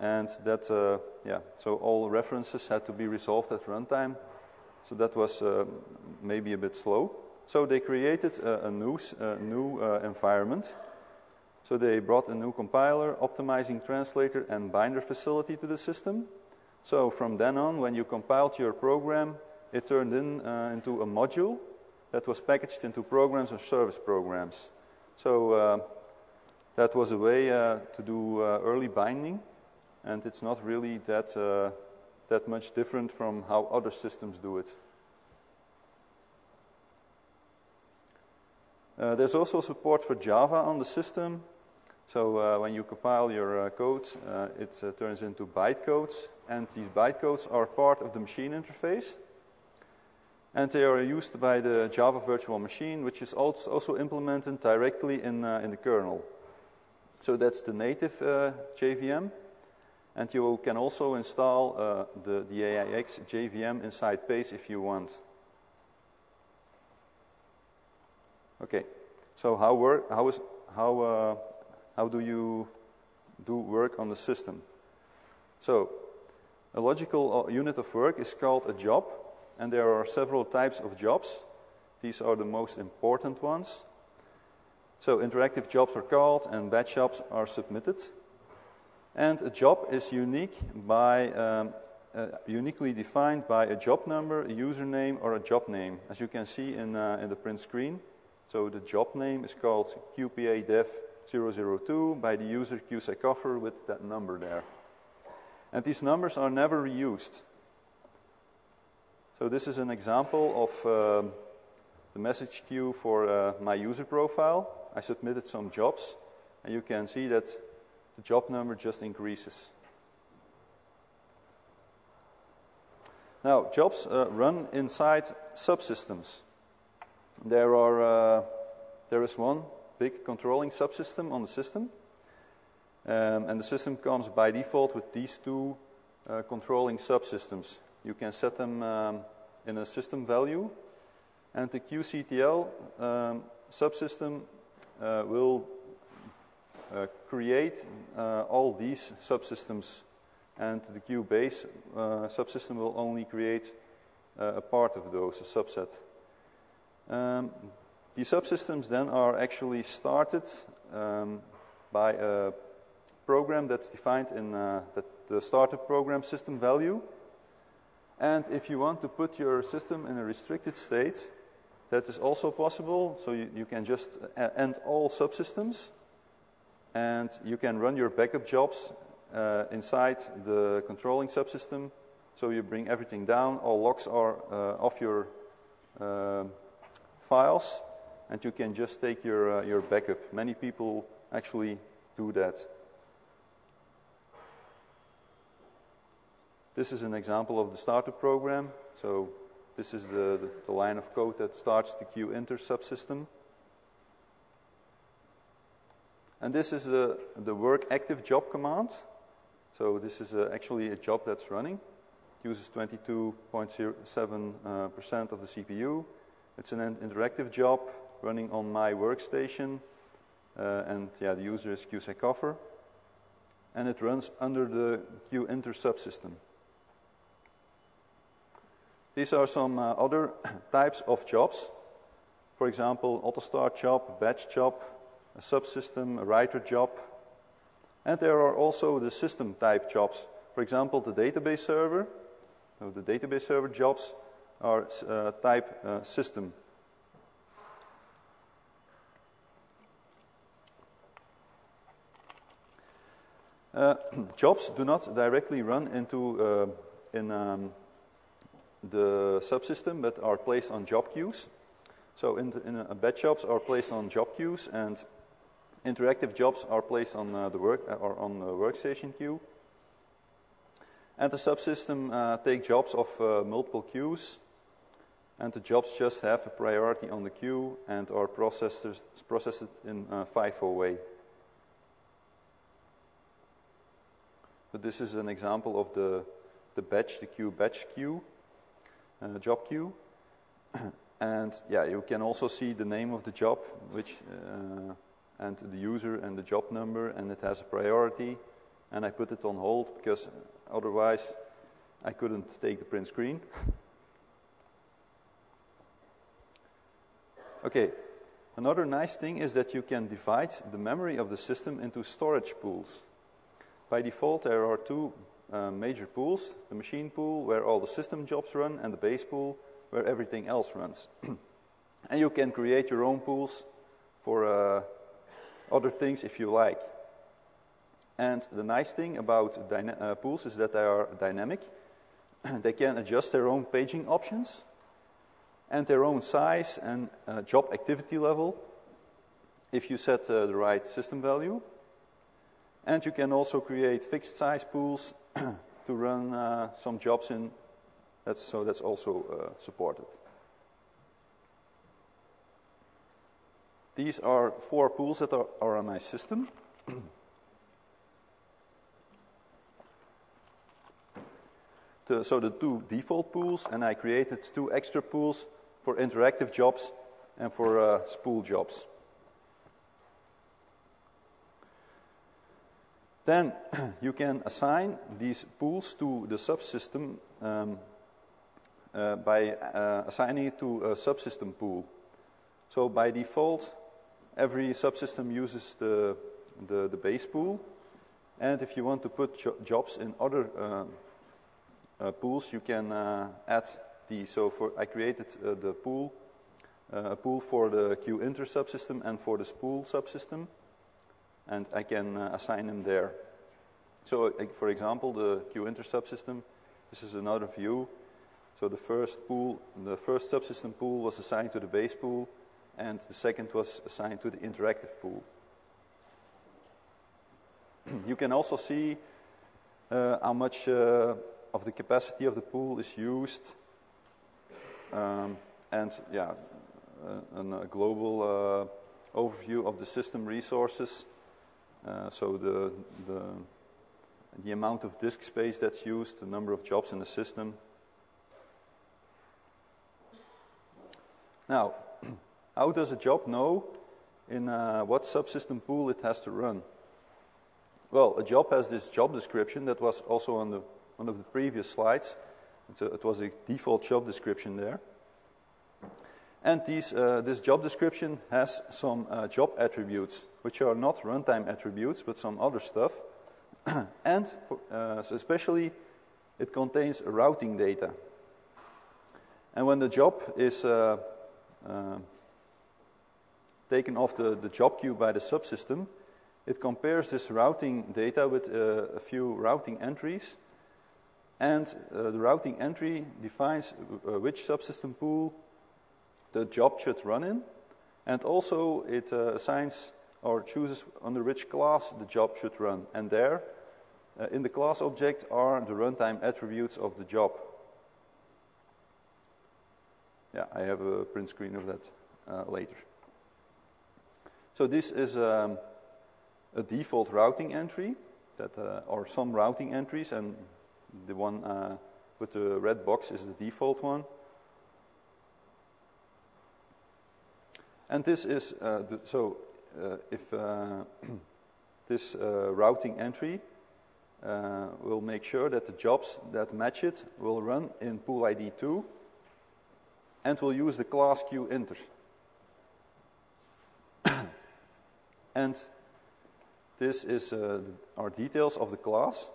and that, so all references had to be resolved at runtime. So that was maybe a bit slow. So they created a new environment. So they brought a new compiler, optimizing translator, and binder facility to the system. So from then on, when you compiled your program, it turned into a module that was packaged into programs or service programs. So that was a way to do early binding, and it's not really that much different from how other systems do it. There's also support for Java on the system. So when you compile your code, it turns into bytecodes, and these bytecodes are part of the machine interface. And they are used by the Java virtual machine, which is also implemented directly in the kernel. So that's the native JVM. And you can also install the AIX JVM inside PACE if you want. Okay, so how do you do work on the system? So a logical unit of work is called a job, and there are several types of jobs. These are the most important ones. So interactive jobs are called, and batch jobs are submitted. And a job is uniquely defined by a job number, a username, or a job name, as you can see in the print screen. So the job name is called QPA dev 002 by the user QSecoffer with that number there. And these numbers are never reused. So this is an example of the message queue for my user profile. I submitted some jobs, and you can see that the job number just increases. Now, jobs run inside subsystems. There is one big controlling subsystem on the system, and the system comes by default with these two controlling subsystems. You can set them in a system value, and the QCTL subsystem will create all these subsystems, and the QBase subsystem will only create a part of those, a subset. The subsystems then are actually started by a program that's defined in the startup program system value. And if you want to put your system in a restricted state, that is also possible. So you can just end all subsystems, and you can run your backup jobs inside the controlling subsystem. So you bring everything down, all logs are off your files, and you can just take your backup. Many people actually do that. This is an example of the startup program. So this is the line of code that starts the QInter subsystem. And this is the work active job command. So this is actually a job that's running. It uses 22.07% of the CPU. It's an interactive job running on my workstation. And the user is QSecoffer. And it runs under the QInter subsystem. These are some other types of jobs. For example, AutoStart job, batch job, a subsystem, a writer job. And there are also the system type jobs. For example, the database server. So the database server jobs are type system. Jobs do not directly run into the subsystem, but are placed on job queues. So batch jobs are placed on job queues, and interactive jobs are placed on the workstation queue. And the subsystem take jobs of multiple queues, and the jobs just have a priority on the queue and are processed in a FIFO way. But this is an example of the batch, the queue batch queue. Job queue, and you can also see the name of the job, and the user and the job number, and it has a priority, and I put it on hold because otherwise I couldn't take the print screen. Okay, another nice thing is that you can divide the memory of the system into storage pools. By default, there are two major pools: the machine pool, where all the system jobs run, and the base pool, where everything else runs. And you can create your own pools for other things if you like. And the nice thing about pools is that they are dynamic. They can adjust their own paging options and their own size and job activity level if you set the right system value. And you can also create fixed size pools to run some jobs in. That's also supported. These are 4 pools that are on my system. So the 2 default pools, and I created 2 extra pools for interactive jobs and for spool jobs. Then you can assign these pools to the subsystem by assigning it to a subsystem pool. So by default, every subsystem uses the base pool, and if you want to put jobs in other pools, you can add these. So I created a pool for the QInter subsystem and for the spool subsystem, and I can assign them there. So for example, the QInter subsystem, this is another view. So the first subsystem pool was assigned to the base pool, and the second was assigned to the interactive pool. You can also see how much of the capacity of the pool is used, and yeah, a global overview of the system resources. So the amount of disk space that's used, the number of jobs in the system. Now, how does a job know in what subsystem pool it has to run? Well, a job has this job description that was also on one of the previous slides. It was a default job description there. And this job description has some job attributes, which are not runtime attributes, but some other stuff. And so especially, it contains routing data. And when the job is taken off the job queue by the subsystem, it compares this routing data with a few routing entries. And the routing entry defines which subsystem pool the job should run in. And also it assigns or chooses under which class the job should run. And there, in the class object, are the runtime attributes of the job. Yeah, I have a print screen of that later. So this is a default routing entry, or some routing entries, and the one with the red box is the default one. And this is, if this routing entry will make sure that the jobs that match it will run in pool ID 2 and will use the class QInter. And this is our details of the class.